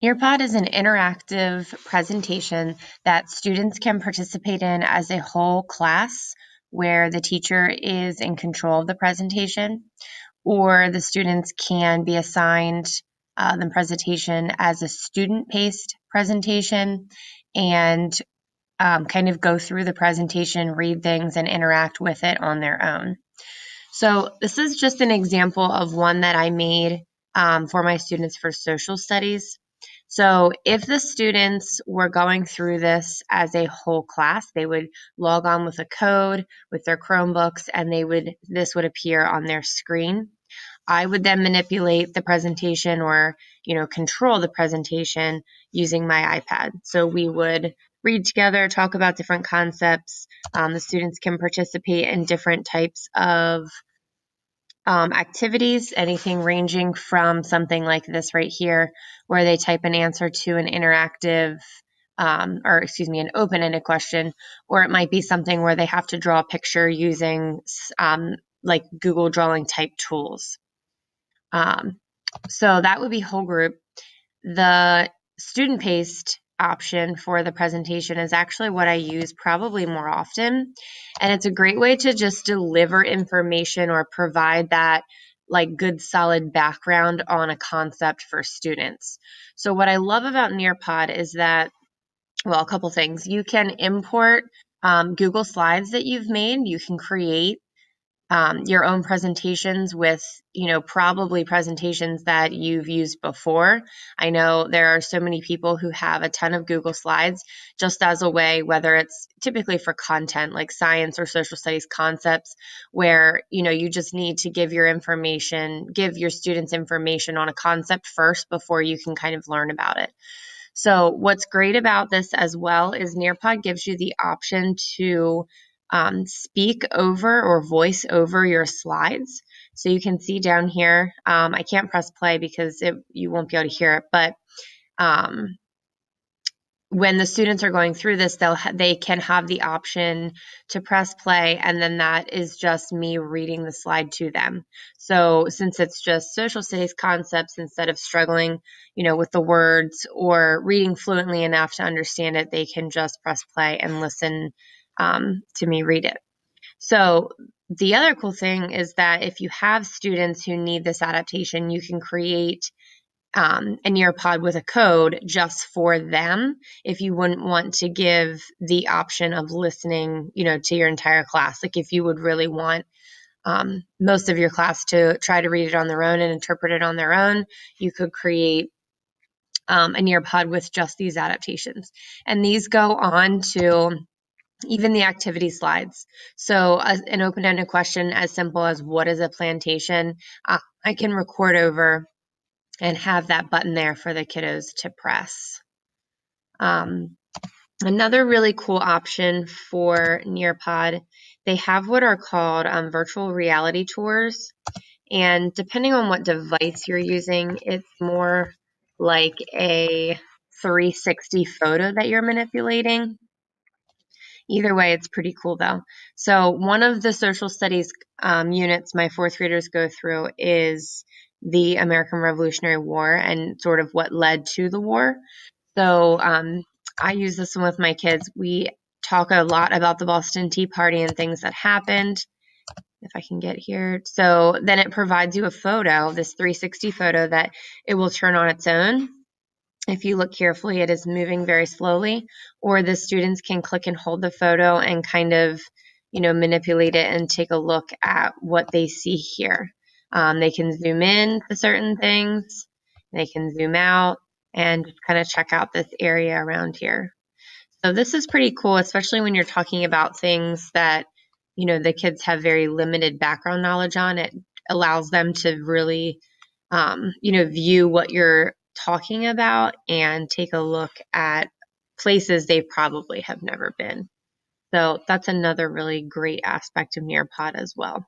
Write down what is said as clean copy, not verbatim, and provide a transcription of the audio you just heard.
Nearpod is an interactive presentation that students can participate in as a whole class, where the teacher is in control of the presentation, or the students can be assigned the presentation as a student-paced presentation and kind of go through the presentation, read things, and interact with it on their own. So this is just an example of one that I made for my students for social studies. So if the students were going through this as a whole class, they would log on with a code with their Chromebooks, and this would appear on their screen. I would then manipulate the presentation or, control the presentation using my iPad. So we would read together, talk about different concepts. The students can participate in different types of activities, anything ranging from something like this right here, where they type an answer to an interactive, an open-ended question, or it might be something where they have to draw a picture using like Google Drawing type tools. So that would be whole group. The student-paced option for the presentation is actually what I use probably more often. And it's a great way to just deliver information or provide that like good solid background on a concept for students. So what I love about Nearpod is that, well, a couple things. You can import Google Slides that you've made. You can create your own presentations with, probably presentations that you've used before. I know there are so many people who have a ton of Google Slides just as a way, whether it's typically for content like science or social studies concepts, where, you just need to give your students information on a concept first before you can kind of learn about it. So what's great about this as well is Nearpod gives you the option to speak over or voice over your slides. So you can see down here, I can't press play because you won't be able to hear it, but when the students are going through this, they can have the option to press play, and then that is just me reading the slide to them. So since it's just social studies concepts, instead of struggling, with the words or reading fluently enough to understand it, they can just press play and listen to me read it. So the other cool thing is that if you have students who need this adaptation, you can create a Nearpod with a code just for them if you wouldn't want to give the option of listening, to your entire class. Like if you would really want most of your class to try to read it on their own and interpret it on their own, you could create a Nearpod with just these adaptations. And these go on to even the activity slides. So an open-ended question as simple as what is a plantation, I can record over and have that button there for the kiddos to press. Another really cool option for Nearpod, they have what are called virtual reality tours. And depending on what device you're using, it's more like a 360 photo that you're manipulating. Either way, it's pretty cool though. So one of the social studies units my fourth graders go through is the American Revolutionary War and sort of what led to the war. So I use this one with my kids. We talk a lot about the Boston Tea Party and things that happened. If I can get here. So then it provides you a photo, this 360 photo that it will turn on its own. If you look carefully, it is moving very slowly, or the students can click and hold the photo and kind of, manipulate it and take a look at what they see here. They can zoom in to certain things, they can zoom out and just kind of check out this area around here. So this is pretty cool, especially when you're talking about things that, the kids have very limited background knowledge on. It allows them to really, view what you're talking about and take a look at places they probably have never been. So that's another really great aspect of Nearpod as well.